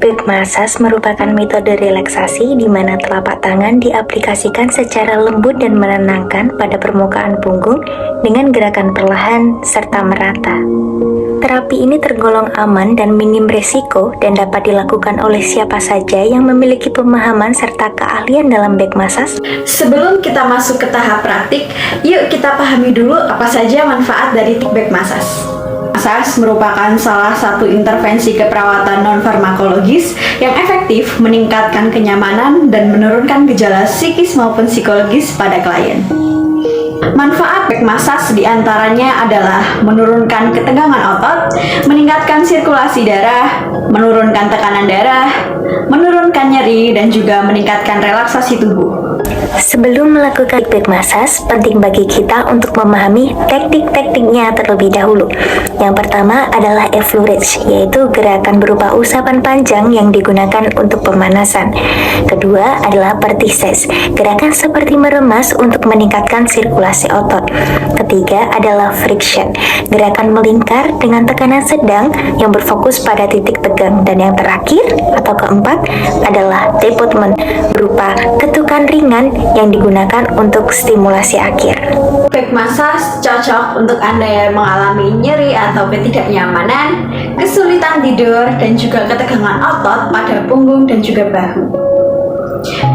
Back massage merupakan metode relaksasi di mana telapak tangan diaplikasikan secara lembut dan menenangkan pada permukaan punggung dengan gerakan perlahan serta merata. Terapi ini tergolong aman dan minim resiko dan dapat dilakukan oleh siapa saja yang memiliki pemahaman serta keahlian dalam back massage. Sebelum kita masuk ke tahap praktik, yuk kita pahami dulu apa saja manfaat dari back massage. Massage merupakan salah satu intervensi keperawatan non-farmakologis yang efektif meningkatkan kenyamanan dan menurunkan gejala psikis maupun psikologis pada klien. Manfaat back massage diantaranya adalah menurunkan ketegangan otot, meningkatkan sirkulasi darah, menurunkan tekanan darah, menurunkan nyeri, dan juga meningkatkan relaksasi tubuh. Sebelum melakukan back massage, penting bagi kita untuk memahami teknik-tekniknya terlebih dahulu. Yang pertama adalah effleurage, yaitu gerakan berupa usapan panjang yang digunakan untuk pemanasan. Kedua adalah vertices, gerakan seperti meremas untuk meningkatkan sirkulasi otot. Ketiga adalah friction, gerakan melingkar dengan tekanan sedang yang berfokus pada titik tegang. Dan yang terakhir atau keempat adalah tappement, berupa ketukan ringan yang digunakan untuk stimulasi akhir. Back massage cocok untuk Anda yang mengalami nyeri atau ketidaknyamanan, kesulitan tidur, dan juga ketegangan otot pada punggung dan juga bahu.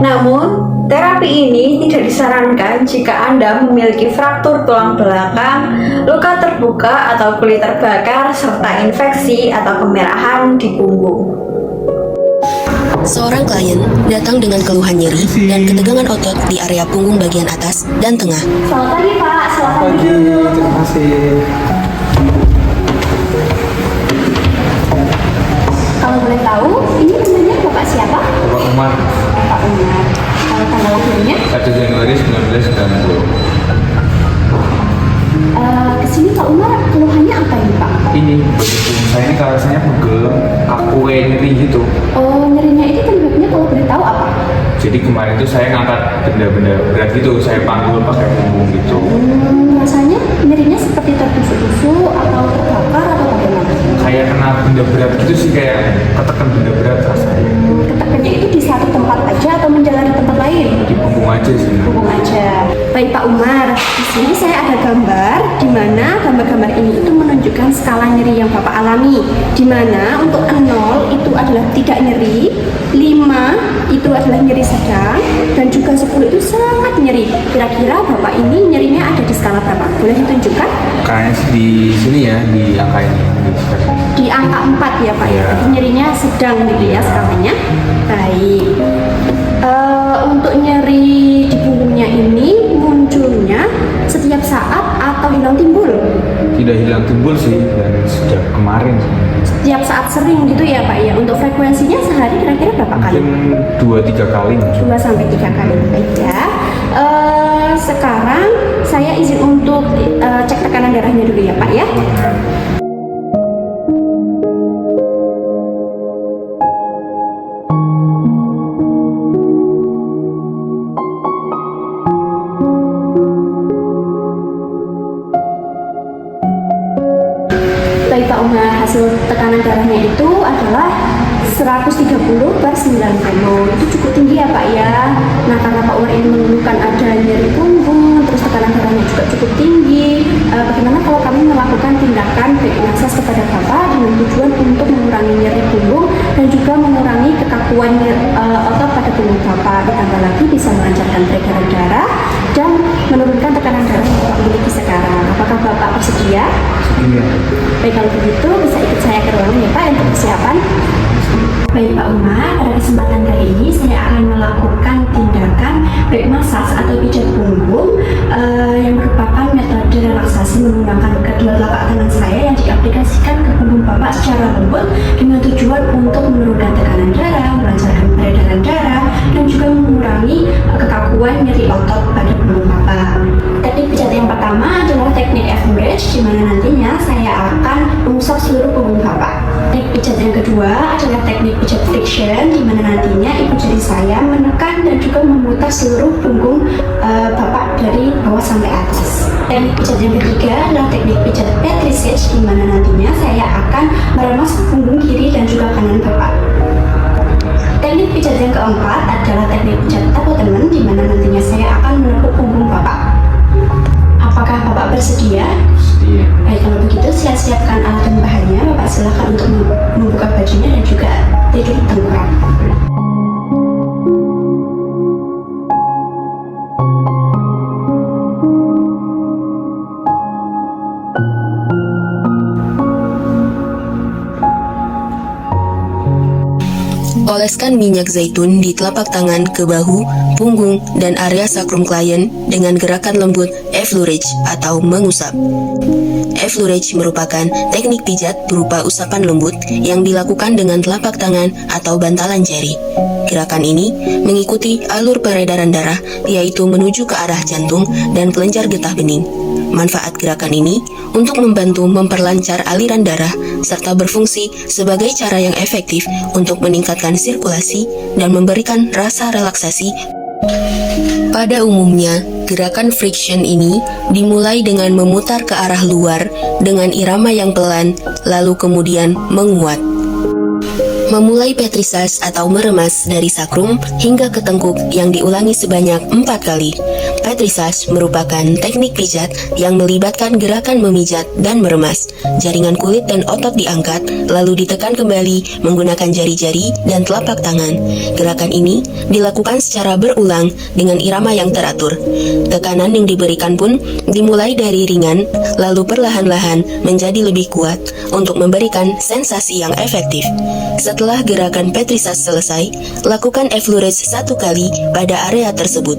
Namun, terapi ini tidak disarankan jika Anda memiliki fraktur tulang belakang, luka terbuka atau kulit terbakar, serta infeksi atau kemerahan di punggung. Seorang klien datang dengan keluhan nyeri dan ketegangan otot di area punggung bagian atas dan tengah. Selamat pagi Pak, selamat Pagi, terima kasih. Kalau boleh tahu, ini namanya Bapak siapa? Bapak Umar, Bapak Umar. Kalau tanggal lahirnya? 1 Januari 1990. Kesini Pak Umar, keluhannya apa ini Pak? Ini begitu, saya ini kalau rasanya pegel, aku kayak nyeri gitu. Oh, nyerinya itu penyebabnya kalau boleh tahu apa? Jadi kemarin itu saya ngangkat benda-benda berat gitu, saya panggul pakai punggung gitu. Rasanya nyerinya seperti tertusuk-tusuk atau terbakar atau bagaimana? Kayak kena benda berat gitu sih, kayak ketekan benda berat rasanya. Ketekannya itu di satu tempat aja atau menjalar di tempat lain? Di punggung aja sih. Hubung aja. Baik Pak Umar, di sini saya ada gambar di mana gambar-gambar ini itu menunjukkan skala nyeri yang Bapak alami. Di mana untuk 0 itu adalah tidak nyeri, 5 itu adalah nyeri sedang, dan juga 10 itu sangat nyeri. Kira-kira Bapak ini nyerinya ada di skala berapa? Boleh ditunjukkan? Kayaknya sih di sini ya, di angka ini. Di angka 4 ya Pak ya. Jadi nyerinya sedang gitu ya skalanya. Baik. Untuk nyeri di punggungnya ini munculnya setiap saat atau hilang timbul? Tidak hilang timbul sih, dan sejak kemarin. Setiap saat sering gitu ya Pak ya. Untuk frekuensinya sehari kira-kira berapa kali? Mungkin 2-3 kali. 2-3 kali. Baik ya. Sekarang saya izin untuk cek tekanan darahnya dulu ya Pak ya. Baik Pak Umar, hasil tekanan darahnya itu adalah 130/90. Itu cukup tinggi ya Pak ya. Nah, karena Pak Umar ini mengeluhkan ada nyeri punggung, terus tekanan darahnya juga cukup tinggi. Bagaimana kalau kami melakukan tindakan back massage kepada Bapak dengan tujuan untuk mengurangi nyeri punggung dan juga mengurangi kekakuan otot pada punggung Bapak. Ditambah lagi bisa melancarkan peredaran darah dan menurunkan tekanan darah yang Bapak miliki sekarang. Apakah Bapak bersedia? Iya. Baik, kalau begitu bisa ikut saya ke ruang ya Pak untuk persiapan. Baik Pak Umar, pada kesempatan kali ini saya akan melakukan tindakan back massage atau pijat punggung yang merupakan metode relaksasi menggunakan kedua telapak tangan saya yang diaplikasikan ke punggung Bapak secara lembut dengan tujuan untuk menurunkan tekanan darah, melancarkan peredaran darah, dan juga mengurangi kekakuan nyeri otot pada punggung Bapak. Teknik pijat yang pertama adalah teknik F-bridge, di mana nantinya saya akan mengusap seluruh punggung Bapak. Teknik pijat yang kedua adalah teknik pijat friction, di mana nantinya ibu jari saya menekan dan juga memutar seluruh punggung Bapak dari bawah sampai atas. Teknik pijat yang ketiga adalah teknik pijat Petricic, di mana nantinya saya akan meremas punggung kiri dan juga kanan Bapak. keempat adalah teknik pijat abutment, di mana nantinya saya akan menepuk punggung Bapak. Apakah Bapak bersedia? Iya. Baik, kalau begitu saya siapkan alat dan bahannya. Bapak silakan untuk membuka bajunya dan juga tidur tengkurap. Oleskan minyak zaitun di telapak tangan ke bahu, punggung, dan area sakrum klien dengan gerakan lembut effleurage atau mengusap. Effleurage merupakan teknik pijat berupa usapan lembut yang dilakukan dengan telapak tangan atau bantalan jari. Gerakan ini mengikuti alur peredaran darah, yaitu menuju ke arah jantung dan kelenjar getah bening. Manfaat gerakan ini untuk membantu memperlancar aliran darah serta berfungsi sebagai cara yang efektif untuk meningkatkan sirkulasi dan memberikan rasa relaksasi. Pada umumnya, gerakan friction ini dimulai dengan memutar ke arah luar dengan irama yang pelan, lalu kemudian menguat. Memulai petrisas atau meremas dari sakrum hingga ke tengkuk yang diulangi sebanyak 4 kali. Petrisas merupakan teknik pijat yang melibatkan gerakan memijat dan meremas. Jaringan kulit dan otot diangkat, lalu ditekan kembali menggunakan jari-jari dan telapak tangan. Gerakan ini dilakukan secara berulang dengan irama yang teratur. Tekanan yang diberikan pun dimulai dari ringan, lalu perlahan-lahan menjadi lebih kuat untuk memberikan sensasi yang efektif. Setelah gerakan petrisas selesai, lakukan effleurage 1 kali pada area tersebut.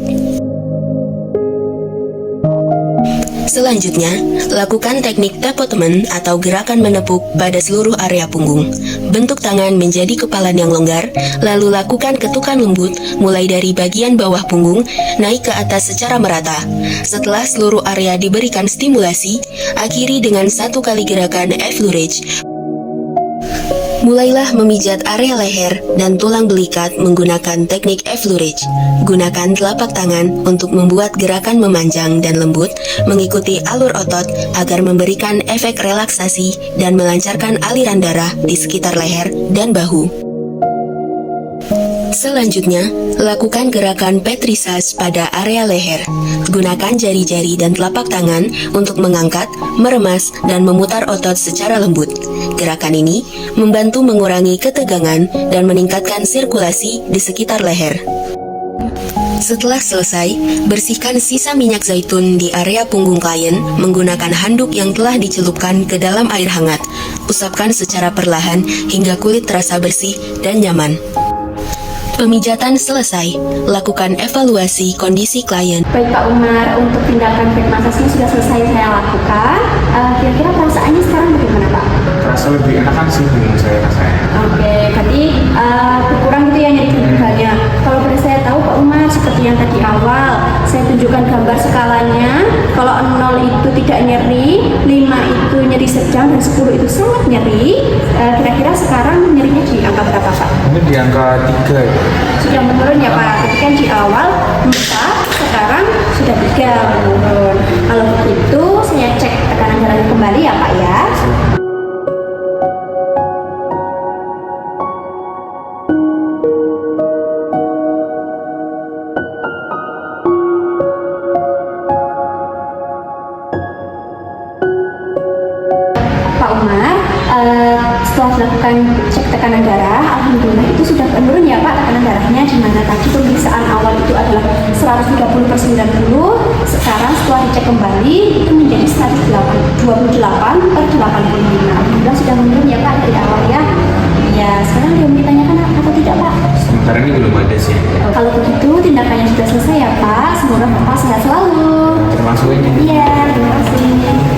Selanjutnya, lakukan teknik tapotement atau gerakan menepuk pada seluruh area punggung. Bentuk tangan menjadi kepalan yang longgar, lalu lakukan ketukan lembut mulai dari bagian bawah punggung naik ke atas secara merata. Setelah seluruh area diberikan stimulasi, akhiri dengan 1 kali gerakan effleurage. Mulailah memijat area leher dan tulang belikat menggunakan teknik effleurage. Gunakan telapak tangan untuk membuat gerakan memanjang dan lembut mengikuti alur otot agar memberikan efek relaksasi dan melancarkan aliran darah di sekitar leher dan bahu. Selanjutnya, lakukan gerakan petrisas pada area leher. Gunakan jari-jari dan telapak tangan untuk mengangkat, meremas, dan memutar otot secara lembut. Gerakan ini membantu mengurangi ketegangan dan meningkatkan sirkulasi di sekitar leher. Setelah selesai, bersihkan sisa minyak zaitun di area punggung klien menggunakan handuk yang telah dicelupkan ke dalam air hangat. Usapkan secara perlahan hingga kulit terasa bersih dan nyaman. Pemijatan selesai, lakukan evaluasi kondisi klien. Baik Pak Umar, untuk tindakan back massage-nya sudah selesai saya lakukan. Kira-kira perasaannya sekarang bagaimana Pak? Terasa lebih enakan sih dengan saya rasanya. Oke, tadi berkurang gitu ya nyeri punggungannya. Kalau boleh saya tahu Pak Umar, seperti yang tadi awal saya tunjukkan gambar skalanya. Kalau 0 itu tidak nyeri, 5 itu nyeri sedang, dan 10 itu sangat nyeri. Kira-kira sekarang nyerinya di angka berapa Pak? Mungkin di angka 3 ya. Sudah menurun ya Pak, tadi kan di awal 4, sekarang sudah 3 menurun. Kalau begitu saya cek tekanan darahnya kembali ya Pak ya. Pak Umar, setelah dilakukan cek tekanan darah, alhamdulillah itu sudah menurun ya Pak tekanan darahnya, di mana tadi pemeriksaan awal itu adalah 130/90, sekarang setelah dicek kembali itu menjadi 128/85. Alhamdulillah sudah menurun ya Pak dari awal ya. Ya, sekarang dia ditanyakan atau tidak Pak? Sementara ini belum ada sih. Kalau begitu tindakannya sudah selesai ya Pak, semoga Bapak sehat selalu. Termasuk ini. Iya, terima kasih.